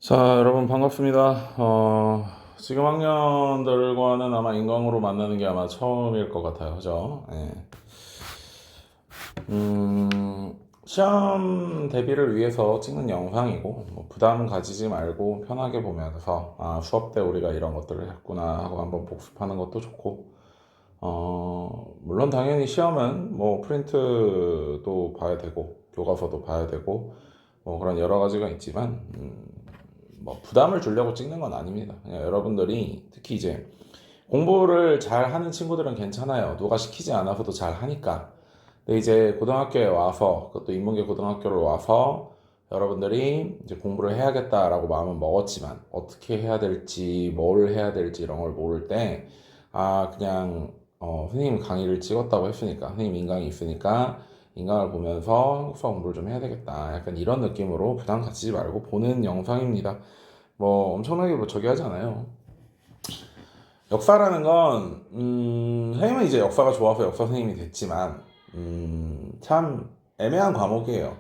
자, 여러분 반갑습니다. 지금 학년들과는 아마 인강으로 만나는 게 아마 처음일 것 같아요. 그죠? 예. 시험 대비를 위해서 찍는 영상이고, 뭐 부담 가지지 말고 편하게 보면서, 수업 때 우리가 이런 것들을 했구나 하고 한번 복습하는 것도 좋고, 물론 당연히 시험은 뭐 프린트도 봐야 되고, 교과서도 봐야 되고, 뭐 그런 여러 가지가 있지만, 뭐 부담을 주려고 찍는 건 아닙니다. 그냥 여러분들이 특히 이제 공부를 잘 하는 친구들은 괜찮아요. 누가 시키지 않아서도 잘 하니까. 근데 이제 고등학교에 와서, 그것도 인문계 고등학교를 와서 여러분들이 이제 공부를 해야겠다라고 마음은 먹었지만 어떻게 해야 될지, 뭘 해야 될지 이런 걸 모를 때, 그냥 선생님 강의를 찍었다고 했으니까, 선생님 인강이 있으니까 인강을 보면서 수학 공부를 좀 해야 되겠다. 약간 이런 느낌으로 부담 가지지 말고 보는 영상입니다. 뭐 엄청나게 뭐 저기 하잖아요. 역사라는 건 선생님은 이제 역사가 좋아서 역사 선생님이 됐지만 참 애매한 과목이에요.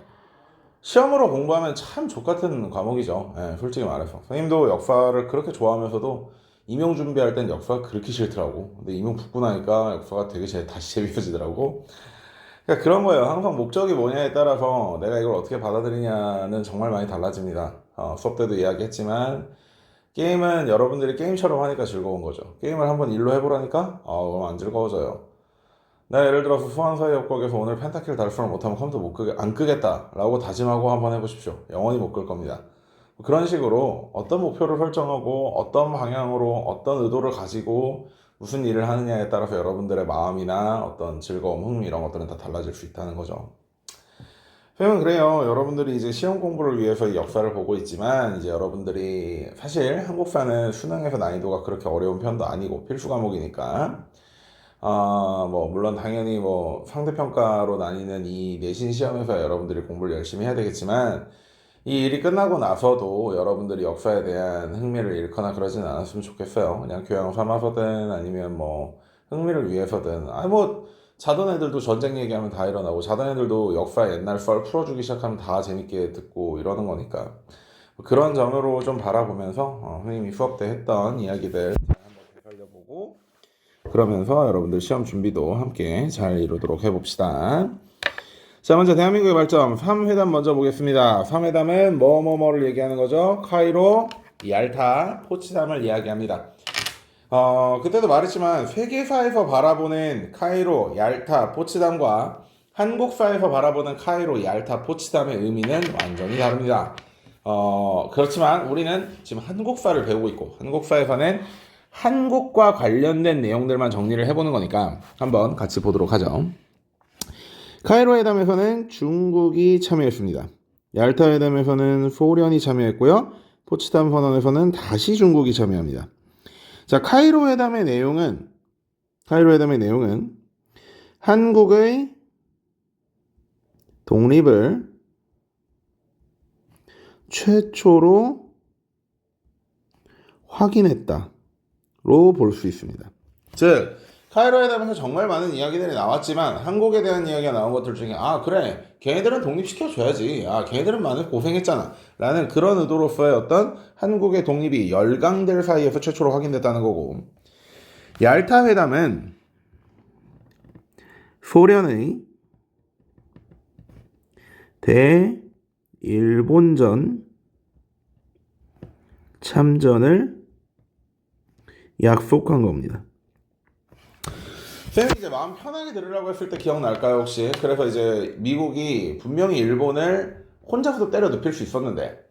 시험으로 공부하면 참 족같은 과목이죠. 예, 솔직히 말해서 선생님도 역사를 그렇게 좋아하면서도 임용 준비할 땐 역사가 그렇게 싫더라고. 근데 임용 붙고 나니까 역사가 되게 다시 재밌어지더라고. 그러니까 그런 거예요. 항상 목적이 뭐냐에 따라서 내가 이걸 어떻게 받아들이냐는 정말 많이 달라집니다. 수업 때도 이야기했지만 게임은 여러분들이 게임처럼 하니까 즐거운 거죠. 게임을 한번 일로 해보라니까 그럼 안 즐거워져요. 내가 예를 들어서 소환사의 협곡에서 오늘 펜타킬 달성을 못하면 컴퓨터 안 끄겠다 라고 다짐하고 한번 해보십시오. 영원히 못 끌 겁니다. 그런 식으로 어떤 목표를 설정하고 어떤 방향으로 어떤 의도를 가지고 무슨 일을 하느냐에 따라서 여러분들의 마음이나 어떤 즐거움, 흥미 이런 것들은 다 달라질 수 있다는 거죠. 표현 그래요. 여러분들이 이제 시험 공부를 위해서 이 역사를 보고 있지만 이제 여러분들이 사실 한국사는 수능에서 난이도가 그렇게 어려운 편도 아니고 필수 과목이니까 뭐 물론 당연히 뭐 상대평가로 나뉘는 이 내신 시험에서 여러분들이 공부를 열심히 해야 되겠지만 이 일이 끝나고 나서도 여러분들이 역사에 대한 흥미를 잃거나 그러지는 않았으면 좋겠어요. 그냥 교양 삼아서든 아니면 뭐 흥미를 위해서든 뭐 자던 애들도 전쟁 얘기하면 다 일어나고 자던 애들도 역사 옛날 썰 풀어주기 시작하면 다 재밌게 듣고 이러는 거니까 그런 점으로 좀 바라보면서 선생님이 수업 때 했던 이야기들 잘 한번 되살려보고 그러면서 여러분들 시험 준비도 함께 잘 이루도록 해봅시다. 자, 먼저 대한민국의 발전 3회담 먼저 보겠습니다. 3회담은 뭐뭐뭐를 얘기하는 거죠. 카이로, 얄타, 포츠담을 이야기합니다. 그때도 말했지만 세계사에서 바라보는 카이로, 얄타, 포츠담과 한국사에서 바라보는 카이로, 얄타, 포츠담의 의미는 완전히 다릅니다. 그렇지만 우리는 지금 한국사를 배우고 있고 한국사에서는 한국과 관련된 내용들만 정리를 해보는 거니까 한번 같이 보도록 하죠. 카이로 회담에서는 중국이 참여했습니다. 얄타 회담에서는 소련이 참여했고요. 포츠담 선언에서는 다시 중국이 참여합니다. 자, 카이로 회담의 내용은 한국의 독립을 최초로 확인했다로 볼 수 있습니다. 즉 카이로 회담에서 정말 많은 이야기들이 나왔지만 한국에 대한 이야기가 나온 것들 중에 그래 걔네들은 독립시켜줘야지 걔네들은 많이 고생했잖아 라는 그런 의도로서의 어떤 한국의 독립이 열강들 사이에서 최초로 확인됐다는 거고 얄타 회담은 소련의 대일본전 참전을 약속한 겁니다. 쌤이 이제 마음 편하게 들으라고 했을 때 기억날까요 혹시? 그래서 이제 미국이 분명히 일본을 혼자서도 때려 눕힐 수 있었는데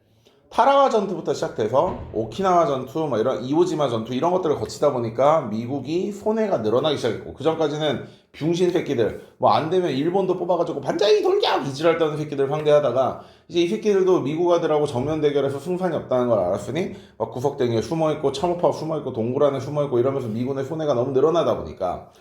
타라와 전투부터 시작돼서 오키나와 전투, 뭐 이런 이오지마 전투 이런 것들을 거치다 보니까 미국이 손해가 늘어나기 시작했고 그 전까지는 병신 새끼들 뭐 안 되면 일본도 뽑아가지고 반자이 돌격 이지랄 떠는 새끼들 상대하다가 이제 이 새끼들도 미국 아들하고 정면 대결에서 승산이 없다는 걸 알았으니 막 구석탱이에 숨어있고 참호파 숨어있고 동굴 안에 숨어있고 이러면서 미군의 손해가 너무 늘어나다 보니까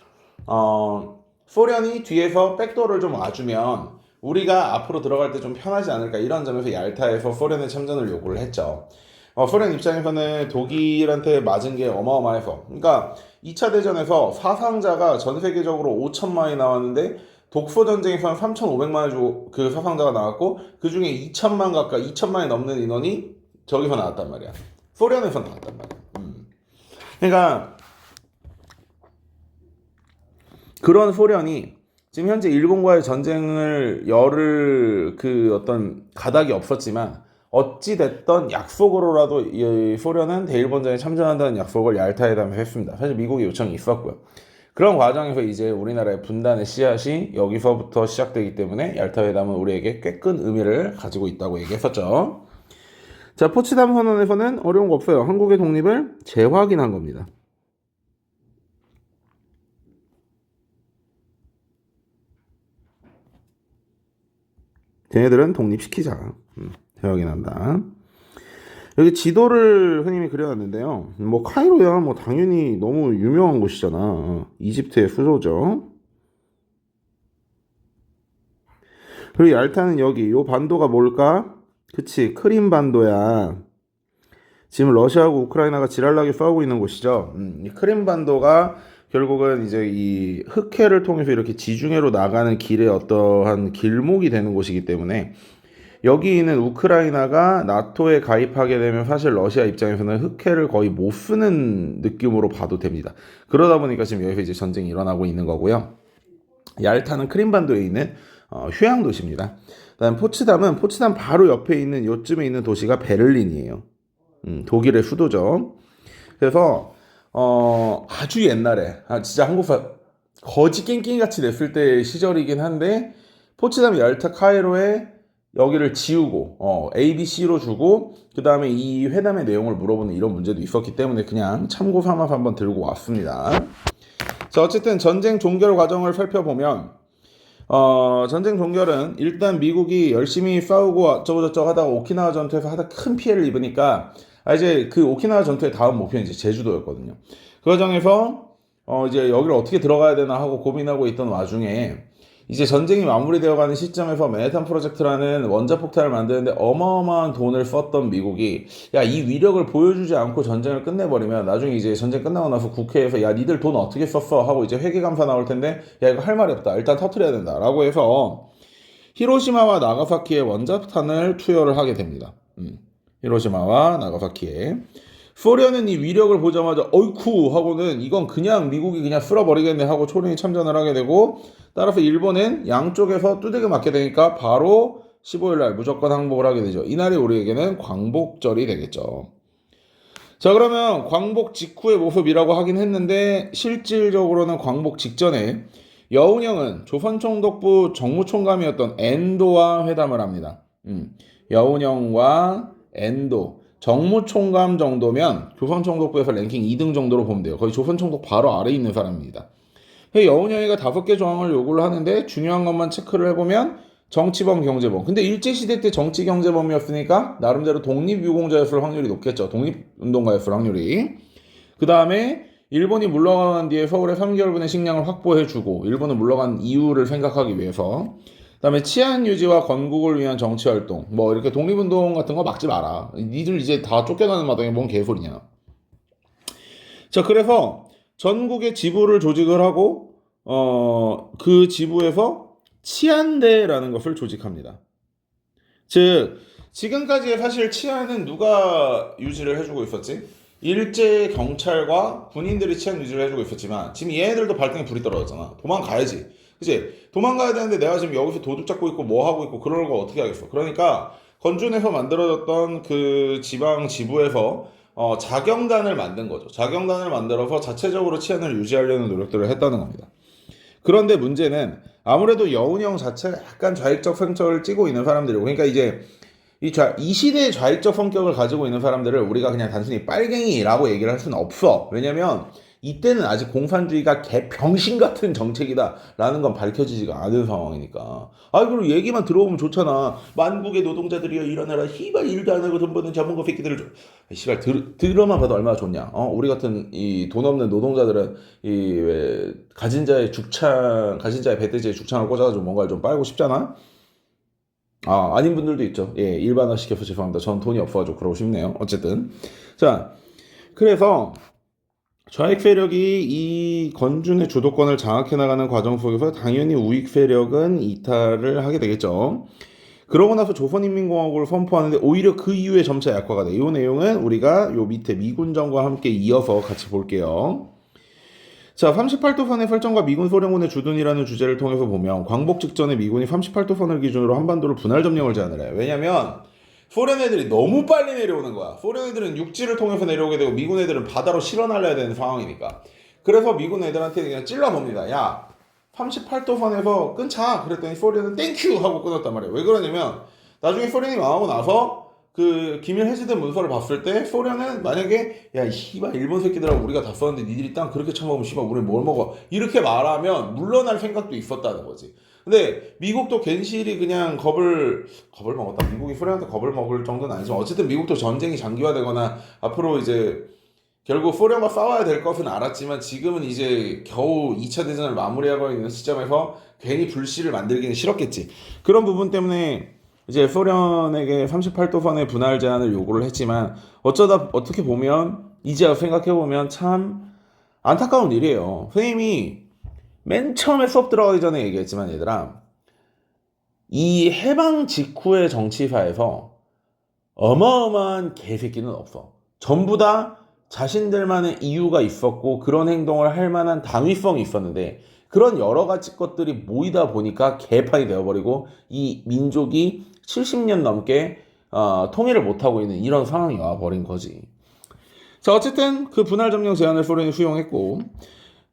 소련이 뒤에서 백도어를 좀 와주면 우리가 앞으로 들어갈 때 좀 편하지 않을까 이런 점에서 얄타에서 소련의 참전을 요구를 했죠. 소련 입장에서는 독일한테 맞은 게 어마어마해서 그러니까 2차 대전에서 사상자가 전 세계적으로 5천만이 나왔는데 독소 전쟁에서는 3,500만의 그 사상자가 나왔고 그 중에 2천만 가까이 2천만이 넘는 인원이 저기서 나왔단 말이야. 소련에서 나왔단 말이야. 그러니까 그런 소련이 지금 현재 일본과의 전쟁을 열을 그 어떤 가닥이 없었지만 어찌 됐던 약속으로라도 이 소련은 대일본전에 참전한다는 약속을 얄타회담에서 했습니다. 사실 미국의 요청이 있었고요. 그런 과정에서 이제 우리나라의 분단의 씨앗이 여기서부터 시작되기 때문에 얄타회담은 우리에게 꽤 큰 의미를 가지고 있다고 얘기했었죠. 자, 포츠담 선언에서는 어려운 거 없어요. 한국의 독립을 재확인한 겁니다. 쟤네들은 독립시키자. 재확인한다. 여기 지도를 흔히 그려놨는데요. 뭐 카이로야 뭐 당연히 너무 유명한 곳이잖아. 이집트의 수도죠. 그리고 얄타는 여기 요 반도가 뭘까? 그치, 크림 반도야. 지금 러시아하고 우크라이나가 지랄나게 싸우고 있는 곳이죠. 이 크림 반도가 결국은 이제 이 흑해를 통해서 이렇게 지중해로 나가는 길의 어떠한 길목이 되는 곳이기 때문에 여기 있는 우크라이나가 나토에 가입하게 되면 사실 러시아 입장에서는 흑해를 거의 못 쓰는 느낌으로 봐도 됩니다. 그러다 보니까 지금 여기서 이제 전쟁이 일어나고 있는 거고요. 얄타는 크림반도에 있는 휴양 도시입니다. 그다음 포츠담은 바로 옆에 있는 요쯤에 있는 도시가 베를린이에요. 독일의 수도죠. 그래서 아주 옛날에 진짜 한국사 거지 깽깽이 같이 냈을 때 시절이긴 한데 포츠담, 얄타, 카이로에 여기를 지우고 A, B, C로 주고 그 다음에 이 회담의 내용을 물어보는 이런 문제도 있었기 때문에 그냥 참고 삼아서 한번 들고 왔습니다. 자, 어쨌든 전쟁 종결 과정을 살펴보면 전쟁 종결은 일단 미국이 열심히 싸우고 어쩌고저쩌고 하다가 오키나와 전투에서 하다 큰 피해를 입으니까 이제 그 오키나와 전투의 다음 목표는 이제 제주도였거든요. 그 과정에서 이제 여기를 어떻게 들어가야 되나 하고 고민하고 있던 와중에 이제 전쟁이 마무리되어가는 시점에서 맨해튼 프로젝트라는 원자폭탄을 만드는데 어마어마한 돈을 썼던 미국이 이 위력을 보여주지 않고 전쟁을 끝내버리면 나중에 이제 전쟁 끝나고 나서 국회에서 니들 돈 어떻게 썼어? 하고 이제 회계감사 나올 텐데 이거 할 말이 없다. 일단 터트려야 된다. 라고 해서 히로시마와 나가사키에 원자폭탄을 투여를 하게 됩니다. 히로시마와 나가사키에. 소련은 이 위력을 보자마자 어이쿠 하고는 이건 그냥 미국이 그냥 쓸어버리겠네 하고 초련이 참전을 하게 되고 따라서 일본은 양쪽에서 두들겨 맞게 되니까 바로 15일날 무조건 항복을 하게 되죠. 이날이 우리에게는 광복절이 되겠죠. 자, 그러면 광복 직후의 모습이라고 하긴 했는데 실질적으로는 광복 직전에 여운형은 조선총독부 정무총감이었던 엔도와 회담을 합니다. 여운형과 엔도 정무총감 정도면 조선총독부에서 랭킹 2등 정도로 보면 돼요. 거의 조선총독 바로 아래에 있는 사람입니다. 여운형이가 5개 조항을 요구를 하는데 중요한 것만 체크를 해보면 정치범, 경제범. 근데 일제시대 때 정치, 경제범이었으니까 나름대로 독립유공자였을 확률이 높겠죠. 독립운동가였을 확률이. 그 다음에 일본이 물러간 뒤에 서울에 3개월분의 식량을 확보해주고 일본은 물러간 이유를 생각하기 위해서 그 다음에 치안 유지와 건국을 위한 정치활동 뭐 이렇게 독립운동 같은 거 막지 마라. 니들 이제 다 쫓겨나는 마당에 뭔 개소리냐. 자, 그래서 전국의 지부를 조직을 하고 그 지부에서 치안대라는 것을 조직합니다. 즉 지금까지 사실 치안은 누가 유지를 해주고 있었지? 일제 경찰과 군인들이 치안 유지를 해주고 있었지만 지금 얘네들도 발등에 불이 떨어졌잖아. 도망가야지. 그치? 도망가야 되는데 내가 지금 여기서 도둑 잡고 있고 뭐 하고 있고 그러는 거 어떻게 하겠어? 그러니까 건준에서 만들어졌던 그 지방 지부에서 자경단을 만든 거죠. 자경단을 만들어서 자체적으로 치안을 유지하려는 노력들을 했다는 겁니다. 그런데 문제는 아무래도 여운형 자체가 약간 좌익적 성격을 띠고 있는 사람들이고 그러니까 이제 이 시대의 좌익적 성격을 가지고 있는 사람들을 우리가 그냥 단순히 빨갱이라고 얘기를 할 수는 없어. 왜냐면 이때는 아직 공산주의가 개병신 같은 정책이다 라는 건 밝혀지지가 않은 상황이니까. 그리고 얘기만 들어보면 좋잖아. 만국의 노동자들이여 일어나라. 희발 일도 안 하고 돈 버는 자본가 새끼들을 좀. 시발 들어만 봐도 얼마나 좋냐. 우리 같은 이 돈 없는 노동자들은 이 왜 가진 자의 배대지에 죽창을 꽂아가지고 뭔가를 좀 빨고 싶잖아. 아닌 분들도 있죠. 예, 일반화 시켜서 죄송합니다. 전 돈이 없어가지고 그러고 싶네요. 어쨌든. 자, 그래서 좌익 세력이 이 건준의 주도권을 장악해 나가는 과정 속에서 당연히 우익 세력은 이탈을 하게 되겠죠. 그러고 나서 조선인민공화국을 선포하는데 오히려 그 이후에 점차 약화가 돼. 이 내용은 우리가 요 밑에 미군정과 함께 이어서 같이 볼게요. 자, 38도선의 설정과 미군 소련군의 주둔이라는 주제를 통해서 보면 광복 직전에 미군이 38도선을 기준으로 한반도를 분할 점령을 제안을 해요. 왜냐면 소련 애들이 너무 빨리 내려오는 거야. 소련 애들은 육지를 통해서 내려오게 되고 미군 애들은 바다로 실어 날려야 되는 상황이니까. 그래서 미군 애들한테 그냥 찔러봅니다. 야, 38도선에서 끊자. 그랬더니 소련은 땡큐 하고 끊었단 말이에요. 왜 그러냐면 나중에 소련이 망하고 나서 그 기밀 해지된 문서를 봤을 때 소련은 만약에 야 씨발 일본 새끼들하고 우리가 다 썼는데 니들이 땅 그렇게 처먹으면 씨발 우리 뭘 먹어 이렇게 말하면 물러날 생각도 있었다는 거지. 근데 미국도 괜시리 그냥 겁을 먹었다. 미국이 소련한테 겁을 먹을 정도는 아니지만 어쨌든 미국도 전쟁이 장기화되거나 앞으로 이제 결국 소련과 싸워야 될 것은 알았지만 지금은 이제 겨우 2차 대전을 마무리하고 있는 시점에서 괜히 불씨를 만들기는 싫었겠지. 그런 부분 때문에 이제 소련에게 38도선의 분할 제한을 요구를 했지만 어쩌다 어떻게 보면 이제 생각해보면 참 안타까운 일이에요. 선생님이 맨 처음에 수업 들어가기 전에 얘기했지만 얘들아, 이 해방 직후의 정치사에서 어마어마한 개새끼는 없어. 전부 다 자신들만의 이유가 있었고 그런 행동을 할 만한 당위성이 있었는데 그런 여러 가지 것들이 모이다 보니까 개판이 되어버리고 이 민족이 70년 넘게 통일을 못하고 있는 이런 상황이 와버린 거지. 자, 어쨌든 그 분할 점령 제한을 소련이 수용했고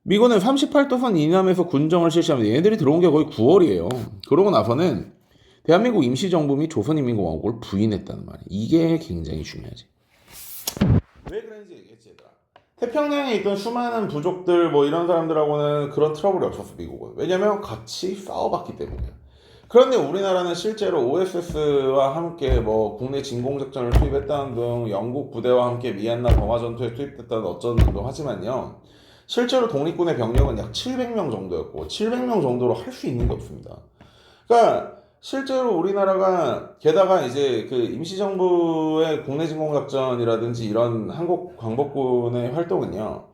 미군은 38도선 이남에서 군정을 실시하면서 얘네들이 들어온 게 거의 9월이에요. 그러고 나서는 대한민국 임시정부 및 조선인민공화국을 부인했다는 말이야. 이게 굉장히 중요하지. 왜 그런지 얘기했지 얘들아. 태평양에 있던 수많은 부족들 뭐 이런 사람들하고는 그런 트러블이 없었어 미국은. 왜냐면 같이 싸워봤기 때문이야. 그런데 우리나라는 실제로 OSS와 함께 뭐 국내 진공작전을 투입했다는 등 영국 부대와 함께 미얀마 범화 전투에 투입됐다는 어쩐 등도 하지만요. 실제로 독립군의 병력은 약 700명 정도였고 700명 정도로 할 수 있는 게 없습니다. 그러니까 실제로 우리나라가 게다가 이제 그 임시정부의 국내 진공작전이라든지 이런 한국 광복군의 활동은요.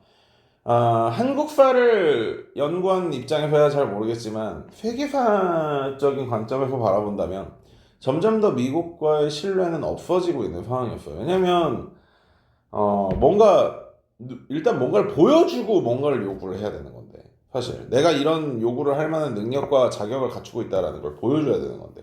한국사를 연구한 입장에서야 잘 모르겠지만 세계사적인 관점에서 바라본다면 점점 더 미국과의 신뢰는 없어지고 있는 상황이었어요. 왜냐면 뭔가 일단 뭔가를 보여주고 뭔가를 요구를 해야 되는 건데 사실 내가 이런 요구를 할 만한 능력과 자격을 갖추고 있다라는 걸 보여줘야 되는 건데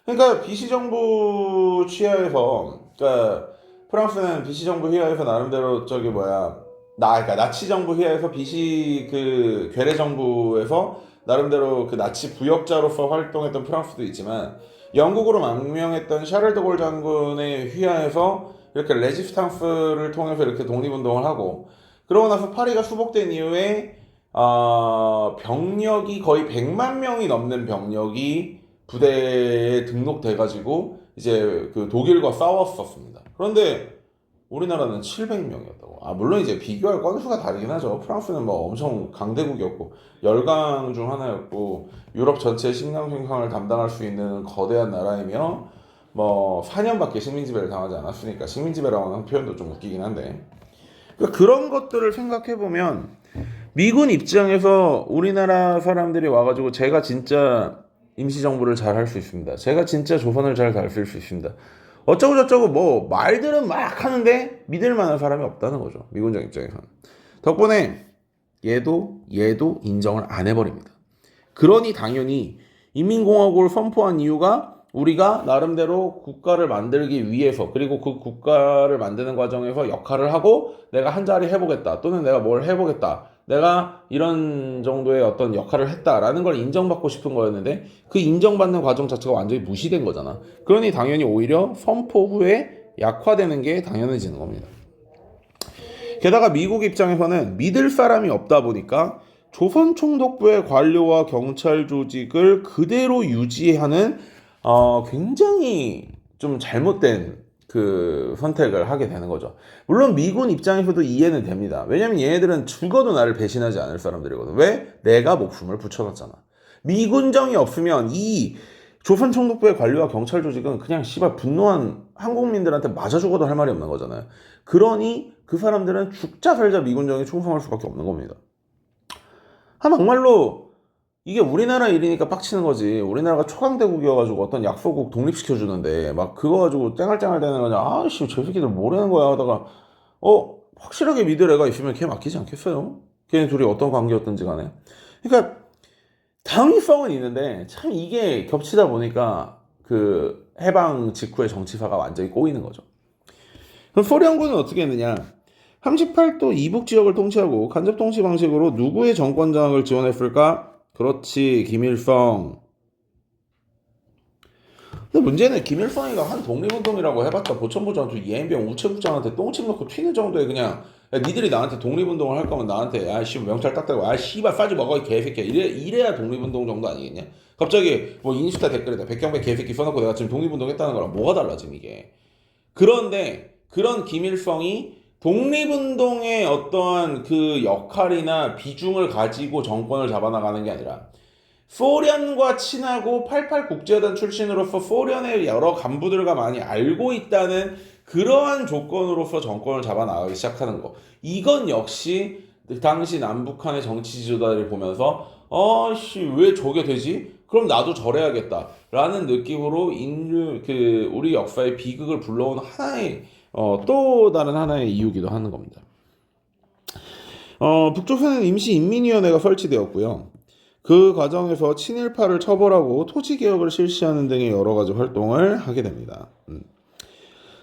그러니까 비시정부 취하에서 그러니까 프랑스는 비시정부 휘하에서 나름대로 그러니까 나치 정부 휘하에서 비시 그 괴뢰 정부에서 나름대로 그 나치 부역자로서 활동했던 프랑스도 있지만 영국으로 망명했던 샤를 드골 장군의 휘하에서 이렇게 레지스탕스를 통해서 이렇게 독립운동을 하고 그러고 나서 파리가 수복된 이후에 병력이 거의 100만 명이 넘는 병력이 부대에 등록돼가지고 이제 그 독일과 싸웠었습니다. 그런데 우리나라는 700명이었다고. 물론 이제 비교할 건수가 다르긴 하죠. 프랑스는 뭐 엄청 강대국이었고 열강 중 하나였고 유럽 전체 식량 생산을 담당할 수 있는 거대한 나라이며 뭐 4년밖에 식민지배를 당하지 않았으니까 식민지배라고 하는 표현도 좀 웃기긴 한데 그러니까 그런 것들을 생각해 보면 미군 입장에서 우리나라 사람들이 와가지고 제가 진짜 임시정부를 잘 할 수 있습니다. 제가 진짜 조선을 잘 다스릴 수 있습니다. 어쩌고 저쩌고 뭐 말들은 막 하는데 믿을 만한 사람이 없다는 거죠. 미군정 입장에서는. 덕분에 얘도 인정을 안 해버립니다. 그러니 당연히 인민공화국을 선포한 이유가 우리가 나름대로 국가를 만들기 위해서 그리고 그 국가를 만드는 과정에서 역할을 하고 내가 한 자리 해보겠다 또는 내가 뭘 해보겠다 내가 이런 정도의 어떤 역할을 했다라는 걸 인정받고 싶은 거였는데 그 인정받는 과정 자체가 완전히 무시된 거잖아. 그러니 당연히 오히려 선포 후에 약화되는 게 당연해지는 겁니다. 게다가 미국 입장에서는 믿을 사람이 없다 보니까 조선총독부의 관료와 경찰 조직을 그대로 유지하는 굉장히 좀 잘못된 그 선택을 하게 되는 거죠. 물론 미군 입장에서도 이해는 됩니다. 왜냐면 얘네들은 죽어도 나를 배신하지 않을 사람들이거든. 왜? 내가 목숨을 붙여놨잖아. 미군정이 없으면 이 조선총독부의 관료와 경찰 조직은 그냥 씨발 분노한 한국민들한테 맞아 죽어도 할 말이 없는 거잖아요. 그러니 그 사람들은 죽자 살자 미군정에 충성할 수밖에 없는 겁니다. 막말로 이게 우리나라 일이니까 빡치는 거지. 우리나라가 초강대국이어가지고 어떤 약소국 독립시켜주는데 막 그거 가지고 땡알땡알 대는 거냐. 아씨 저 새끼들 뭐라는 거야 하다가 확실하게 믿을 애가 있으면 걔 맡기지 않겠어요? 걔네 둘이 어떤 관계였든지 간에. 그러니까 당위성은 있는데 참 이게 겹치다 보니까 그 해방 직후의 정치사가 완전히 꼬이는 거죠. 그럼 소련군은 어떻게 했느냐? 38도 이북 지역을 통치하고 간접 통치 방식으로 누구의 정권 장악을 지원했을까? 그렇지, 김일성. 근데 문제는 김일성이가 한 독립운동이라고 해봤자 보천보전 이엠병 우체국장한테 똥침 넣고 튀는 정도의 그냥 야, 니들이 나한테 독립운동을 할 거면 나한테 야씨 명찰 딱 대고 아 씨발 싸지 먹어 이 개새끼야 이래야 독립운동 정도 아니겠냐? 갑자기 뭐 인스타 댓글에다 백경배 개새끼 써놓고 내가 지금 독립운동 했다는 거랑 뭐가 달라 지금 이게. 그런데 그런 김일성이 독립운동의 어떠한 그 역할이나 비중을 가지고 정권을 잡아나가는 게 아니라 소련과 친하고 88 국제여단 출신으로서 소련의 여러 간부들과 많이 알고 있다는 그러한 조건으로서 정권을 잡아나가기 시작하는 거. 이건 역시 당시 남북한의 정치 지도자를 보면서 왜 저게 되지? 그럼 나도 저래야겠다 라는 느낌으로 우리 역사의 비극을 불러온 하나의 또 다른 하나의 이유기도 하는 겁니다. 북조선은 임시인민위원회가 설치되었고요. 그 과정에서 친일파를 처벌하고 토지개혁을 실시하는 등의 여러 가지 활동을 하게 됩니다.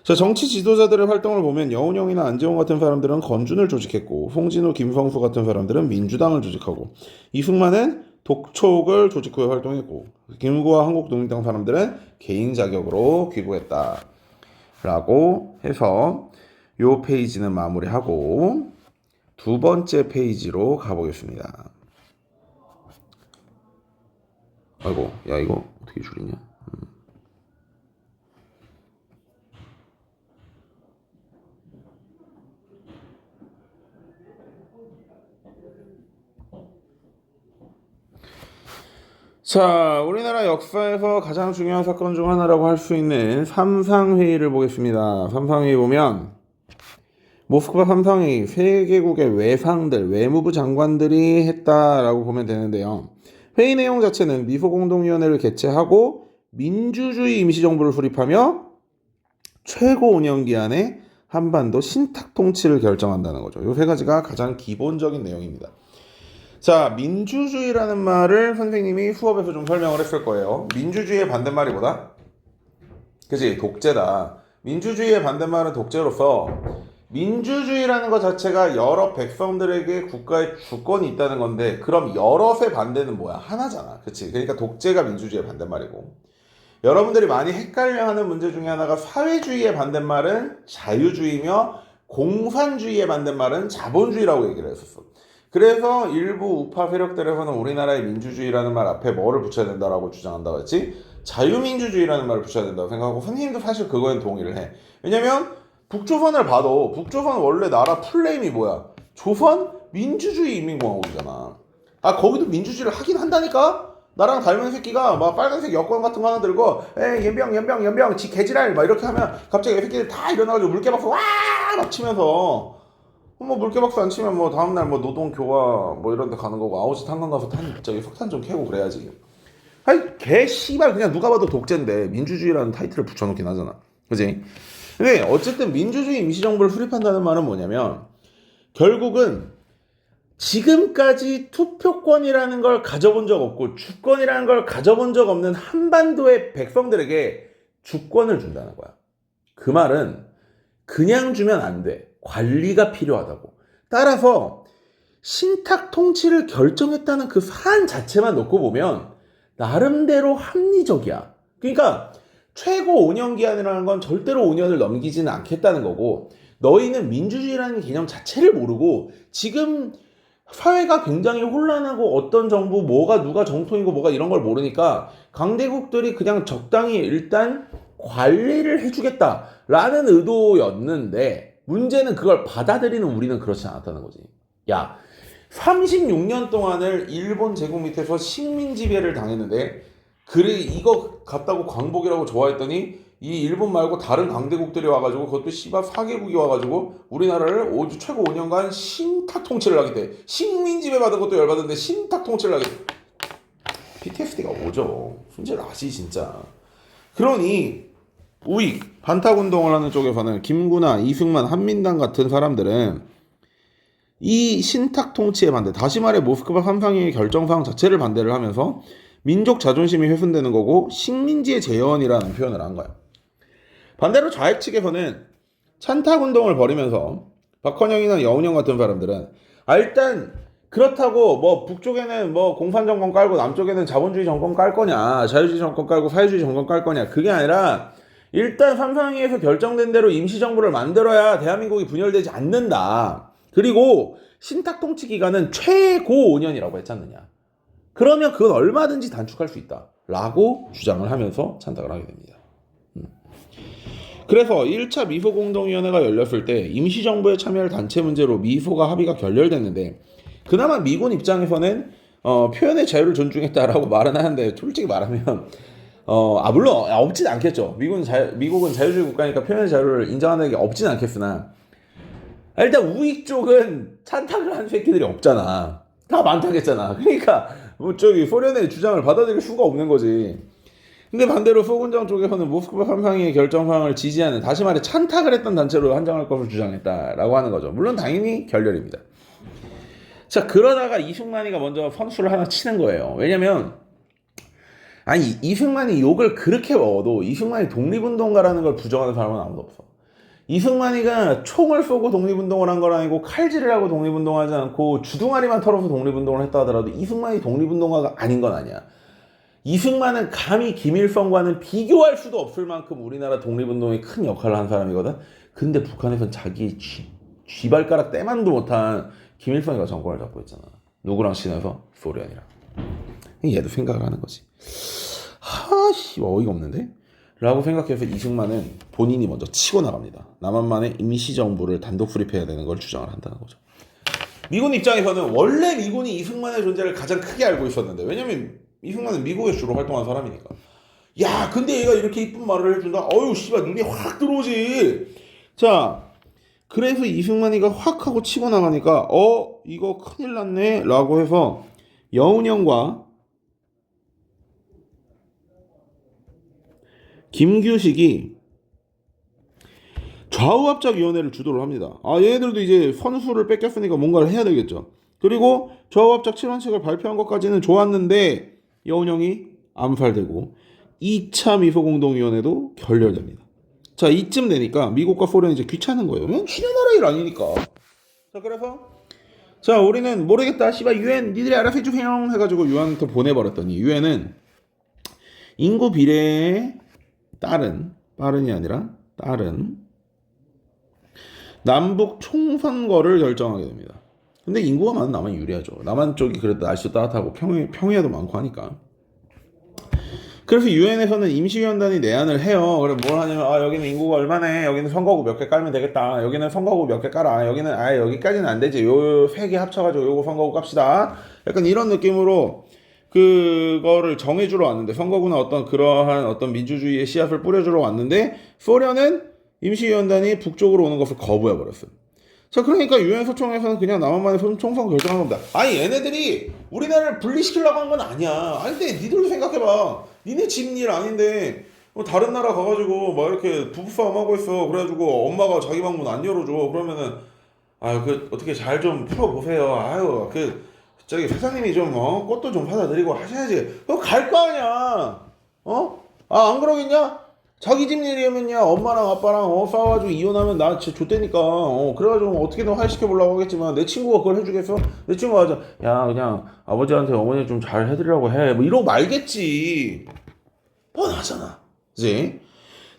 자, 정치 지도자들의 활동을 보면 여운형이나 안재홍 같은 사람들은 건준을 조직했고 홍진우, 김성수 같은 사람들은 민주당을 조직하고 이승만은 독촉을 조직 후에 활동했고 김구와 한국독립당 사람들은 개인 자격으로 귀국했다 라고 해서 요 페이지는 마무리하고 두 번째 페이지로 가보겠습니다. 아이고 야 이거 어떻게 줄이냐. 자, 우리나라 역사에서 가장 중요한 사건 중 하나라고 할 수 있는 삼상회의를 보겠습니다. 삼상회의 보면 모스크바 삼상회의 세 개국의 외상들, 외무부 장관들이 했다라고 보면 되는데요. 회의 내용 자체는 미소공동위원회를 개최하고 민주주의 임시정부를 수립하며 최고 운영기한의 한반도 신탁통치를 결정한다는 거죠. 이 세 가지가 가장 기본적인 내용입니다. 자, 민주주의라는 말을 선생님이 수업에서 좀 설명을 했을 거예요. 민주주의의 반대말이 뭐다? 그치? 독재다. 민주주의의 반대말은 독재로서 민주주의라는 것 자체가 여러 백성들에게 국가의 주권이 있다는 건데 그럼 여럿의 반대는 뭐야? 하나잖아. 그치? 그러니까 독재가 민주주의의 반대말이고 여러분들이 많이 헷갈려하는 문제 중에 하나가 사회주의의 반대말은 자유주의며 공산주의의 반대말은 자본주의라고 얘기를 했었어. 그래서 일부 우파 세력들에서는 우리나라의 민주주의라는 말 앞에 뭐를 붙여야 된다라고 주장한다고 했지? 자유민주주의라는 말을 붙여야 된다고 생각하고 선생님도 사실 그거엔 동의를 해. 왜냐면 북조선을 봐도 북조선 원래 나라 풀네임이 뭐야? 조선 민주주의 인민공화국이잖아. 아 거기도 민주주의를 하긴 한다니까? 나랑 닮은 새끼가 막 빨간색 여권 같은 거 하나 들고 에이 연병 지 개지랄 막 이렇게 하면 갑자기 이 새끼들 다 일어나가지고 물개박수 와 막 치면서 뭐 물개박수 안 치면 뭐 다음날 뭐 노동교화 뭐 이런 데 가는 거고 아오지 탄광 가서 저기 석탄 좀 캐고 그래야지. 아이 개 씨발 그냥 누가 봐도 독재인데 민주주의라는 타이틀을 붙여놓긴 하잖아. 그지? 근데 어쨌든 민주주의 임시정부를 수립한다는 말은 뭐냐면 결국은 지금까지 투표권이라는 걸 가져본 적 없고 주권이라는 걸 가져본 적 없는 한반도의 백성들에게 주권을 준다는 거야. 그 말은 그냥 주면 안 돼. 관리가 필요하다고. 따라서 신탁 통치를 결정했다는 그 사안 자체만 놓고 보면 나름대로 합리적이야. 그러니까 최고 5년 기한이라는 건 절대로 5년을 넘기지는 않겠다는 거고 너희는 민주주의라는 개념 자체를 모르고 지금 사회가 굉장히 혼란하고 어떤 정부 뭐가 누가 정통이고 뭐가 이런 걸 모르니까 강대국들이 그냥 적당히 일단 관리를 해주겠다라는 의도였는데 문제는 그걸 받아들이는 우리는 그렇지 않았다는 거지. 야 36년 동안을 일본 제국 밑에서 식민 지배를 당했는데 그래 이거 같다고 광복이라고 좋아했더니 이 일본 말고 다른 강대국들이 와가지고 그것도 씨발 4개국이 와가지고 우리나라를 최고 5년간 신탁 통치를 하게 돼. 식민 지배 받은 것도 열받은데 신탁 통치를 하게 돼. PTSD가 오죠. fun제 나지 진짜. 그러니 우익 반탁운동을 하는 쪽에서는 김구나, 이승만, 한민당 같은 사람들은 이 신탁 통치에 반대, 다시 말해 모스크바 삼상회의 결정사항 자체를 반대를 하면서 민족 자존심이 훼손되는 거고 식민지의 재현이라는 표현을 한 거야. 반대로 좌익 측에서는 찬탁운동을 벌이면서 박헌영이나 여운형 같은 사람들은 일단 그렇다고 뭐 북쪽에는 뭐 공산정권 깔고 남쪽에는 자본주의 정권 깔 거냐, 자유주의 정권 깔고 사회주의 정권 깔 거냐, 그게 아니라 일단 삼상회의에서 결정된 대로 임시정부를 만들어야 대한민국이 분열되지 않는다. 그리고 신탁 통치 기간은 최고 5년이라고 했지 않느냐. 그러면 그건 얼마든지 단축할 수 있다 라고 주장을 하면서 찬탁을 하게 됩니다. 그래서 1차 미소공동위원회가 열렸을 때 임시정부에 참여할 단체 문제로 미소가 합의가 결렬됐는데, 그나마 미군 입장에서는 표현의 자유를 존중했다라고 말은 하는데, 솔직히 말하면 물론 없진 않겠죠. 미국은 자유주의 국가니까 표현의 자유를 인정하는 게 없진 않겠으나, 일단 우익 쪽은 찬탁을 한 새끼들이 없잖아. 다 반탁했잖아. 그러니까 뭐 소련의 주장을 받아들일 수가 없는 거지. 근데 반대로 소군정 쪽에서는 모스크바 삼상회의 결정사항을 지지하는, 다시 말해 찬탁을 했던 단체로 한정할 것을 주장했다라고 하는 거죠. 물론 당연히 결렬입니다. 자, 그러다가 이승만이가 먼저 선수를 하나 치는 거예요. 왜냐면 이승만이 욕을 그렇게 먹어도 이승만이 독립운동가라는 걸 부정하는 사람은 아무도 없어. 이승만이가 총을 쏘고 독립운동을 한 건 아니고 칼질을 하고 독립운동하지 않고 주둥아리만 털어서 독립운동을 했다 하더라도 이승만이 독립운동가가 아닌 건 아니야. 이승만은 감히 김일성과는 비교할 수도 없을 만큼 우리나라 독립운동에 큰 역할을 한 사람이거든. 근데 북한에선 자기 쥐발가락 떼만도 못한 김일성이가 정권을 잡고 있잖아. 누구랑 친해서? 소련이랑. 얘도 생각을 하는 거지. 어이가 없는데? 라고 생각해서 이승만은 본인이 먼저 치고 나갑니다. 남한만의 임시정부를 단독 수립해야 되는 걸 주장을 한다는 거죠. 미군 입장에서는 원래 미군이 이승만의 존재를 가장 크게 알고 있었는데, 왜냐면 이승만은 미국에 주로 활동한 사람이니까. 야, 근데 얘가 이렇게 이쁜 말을 해준다? 어휴, 씨발, 눈이 확 들어오지. 자, 그래서 이승만이가 확 하고 치고 나가니까, 이거 큰일 났네? 라고 해서 여운형과 김규식이 좌우합작위원회를 주도를 합니다. 얘네들도 이제 선수를 뺏겼으니까 뭔가를 해야 되겠죠. 그리고 좌우합작 7원칙을 발표한 것까지는 좋았는데 여운형이 암살되고 2차 미소공동위원회도 결렬됩니다. 자, 이쯤 되니까 미국과 소련이 이제 귀찮은 거예요. 신의 나라 일 아니니까. 자, 그래서 자, 우리는 모르겠다. 씨발 유엔 니들이 알아서 해주세요 해가지고 유엔한테 보내버렸더니, 유엔은 인구 비례에 따른 남북 총선거를 결정하게 됩니다. 근데 인구가 많은 남한이 유리하죠. 남한 쪽이 그래도 날씨도 따뜻하고 평야도 많고 하니까. 그래서 유엔에서는 임시위원단이 내한을 해요. 그럼 뭘 하냐면, 여기는 인구가 얼마네, 여기는 선거구 몇 개 깔면 되겠다, 여기는 선거구 몇 개 깔아, 여기는 여기까지는 안 되지, 요 세 개 합쳐가지고 요거 선거구 깝시다. 약간 이런 느낌으로 그거를 정해주러 왔는데, 선거구나 그러한 어떤 민주주의의 씨앗을 뿌려주러 왔는데, 소련은 임시위원단이 북쪽으로 오는 것을 거부해버렸어요. 자, 그러니까 유엔 소총에서는 그냥 남한만의 총선 결정한 겁니다. 얘네들이 우리나라를 분리시키려고 한 건 아니야. 근데 니들도 생각해봐. 니네 집 일 아닌데 뭐 다른 나라 가가지고 막 이렇게 부부싸움 하고 있어. 그래가지고 엄마가 자기 방문 안 열어줘. 그러면은 어떻게 잘 좀 풀어보세요. 사장님이 좀 꽃도 좀 사다 드리고 하셔야지. 그거 갈 거 아니야. 안 그러겠냐? 자기 집 일이면야 엄마랑 아빠랑 싸워가지고 이혼하면 나 진짜 좆대니까 그래가지고 어떻게든 화해시켜보려고 하겠지만, 내 친구가 그걸 해주겠어? 내 친구가 그냥 아버지한테 어머니 좀 잘 해드리려고 해 뭐 이러고 말겠지. 뻔하잖아, 그치?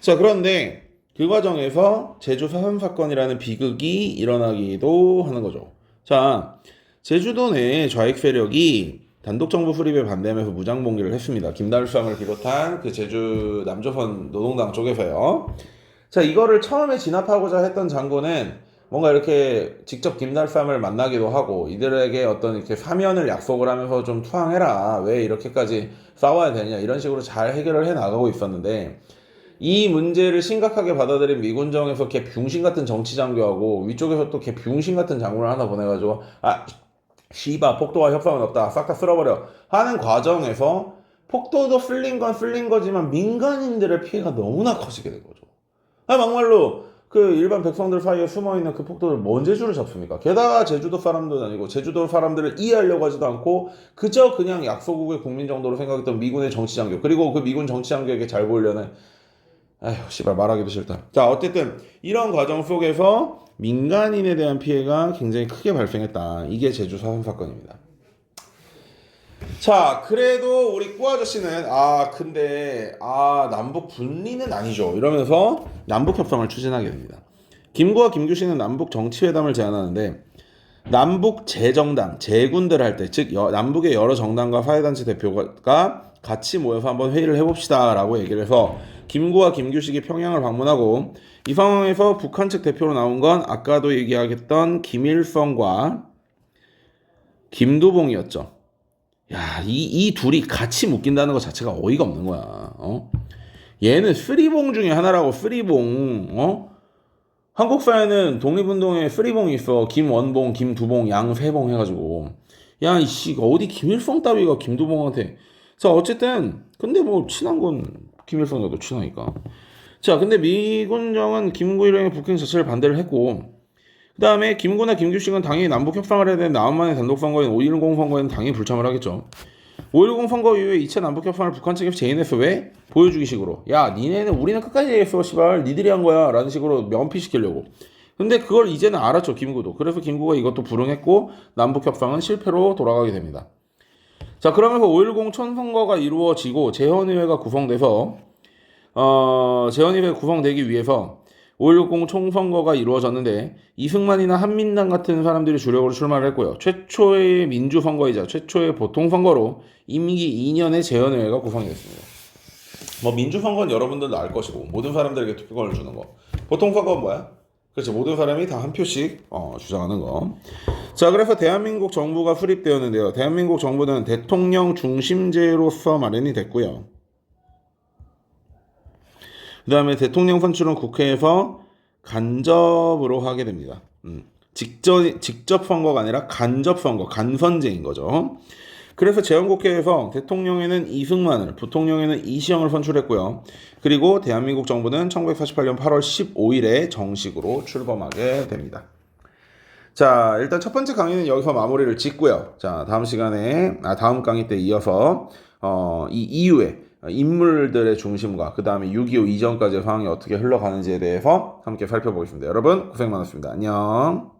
자, 그런데 그 과정에서 제주 사삼 사건이라는 비극이 일어나기도 하는 거죠. 자, 제주도 내 좌익 세력이 단독정부 수립에 반대하면서 무장봉기를 했습니다. 김달수함을 비롯한 그 제주 남조선 노동당 쪽에서요. 자, 이거를 처음에 진압하고자 했던 장군은 뭔가 이렇게 직접 김달수함을 만나기도 하고 이들에게 어떤 이렇게 사면을 약속을 하면서 좀 투항해라, 왜 이렇게까지 싸워야 되냐, 이런 식으로 잘 해결을 해 나가고 있었는데, 이 문제를 심각하게 받아들인 미군정에서 걔 병신 같은 정치 장교하고 위쪽에서 또 걔 병신 같은 장군을 하나 보내가지고 씨바 폭도와 협상은 없다. 싹 다 쓸어버려. 하는 과정에서 폭도도 쓸린 건 쓸린 거지만 민간인들의 피해가 너무나 커지게 된 거죠. 막말로 그 일반 백성들 사이에 숨어있는 그 폭도를 뭔 재주를 잡습니까? 게다가 제주도 사람도 아니고 제주도 사람들을 이해하려고 하지도 않고 그저 그냥 약소국의 국민 정도로 생각했던 미군의 정치장교 그리고 그 미군 정치장교에게 잘 보이려는 아휴 씨발 말하기도 싫다. 자 어쨌든 이런 과정 속에서 민간인에 대한 피해가 굉장히 크게 발생했다. 이게 제주 사상 사건입니다. 자 그래도 우리 꾸 아저씨는 근데 남북 분리는 아니죠 이러면서 남북 협상을 추진하게 됩니다. 김구와 김규씨는 남북 정치회담을 제안하는데 남북 재정당 재군들 할 때 즉 남북의 여러 정당과 사회단체 대표가 같이 모여서 한번 회의를 해봅시다 라고 얘기를 해서 김구와 김규식이 평양을 방문하고 이 상황에서 북한 측 대표로 나온 건 아까도 얘기하겠던 김일성과 김두봉이었죠. 야, 이 둘이 같이 묶인다는 것 자체가 어이가 없는 거야. 얘는 쓰리봉 중에 하나라고, 쓰리봉. 한국 사회는 독립운동에 쓰리봉이 있어. 김원봉, 김두봉, 양세봉 해가지고. 야, 이씨, 어디 김일성 따위가 김두봉한테. 자, 어쨌든, 근데 뭐, 친한 건 김일성과도 친하니까. 자, 근데 미군정은 김구 일행의 북행 자체를 반대를 했고, 그 다음에 김구나 김규식은 당연히 남북 협상을 해야 되는 남한만의 단독 선거인 5.10 선거에는 당연히 불참을 하겠죠. 5.10 선거 이후에 2차 남북 협상을 북한 측에서 제의했어. 왜? 보여주기 식으로. 야, 니네는 우리는 끝까지 얘기했어. 시발, 니들이 한 거야. 라는 식으로 면피시키려고. 근데 그걸 이제는 알았죠. 김구도. 그래서 김구가 이것도 불응했고 남북 협상은 실패로 돌아가게 됩니다. 자, 그러면서 5.10 촌선거가 이루어지고 재헌의회가 구성돼서 재헌의회가 구성되기 위해서 5.10 총선거가 이루어졌는데 이승만이나 한민당 같은 사람들이 주력으로 출마를 했고요. 최초의 민주선거이자 최초의 보통선거로 임기 2년의 재헌의회가 구성이 됐습니다. 뭐 민주선거는 여러분들도 알 것이고 모든 사람들에게 투표권을 주는 거. 보통선거는 뭐야? 그렇지, 모든 사람이 다 한 표씩 주장하는 거. 자, 그래서 대한민국 정부가 수립되었는데요. 대한민국 정부는 대통령 중심제로서 마련이 됐고요. 그 다음에 대통령 선출은 국회에서 간접으로 하게 됩니다. 직접 선거가 아니라 간접 선거, 간선제인 거죠. 그래서 재헌국회에서 대통령에는 이승만을, 부통령에는 이시영을 선출했고요. 그리고 대한민국 정부는 1948년 8월 15일에 정식으로 출범하게 됩니다. 자, 일단 첫 번째 강의는 여기서 마무리를 짓고요. 자, 다음 강의 때 이어서 이 이후에 인물들의 중심과 그 다음에 6.25 이전까지의 상황이 어떻게 흘러가는지에 대해서 함께 살펴보겠습니다. 여러분 고생 많으셨습니다. 안녕.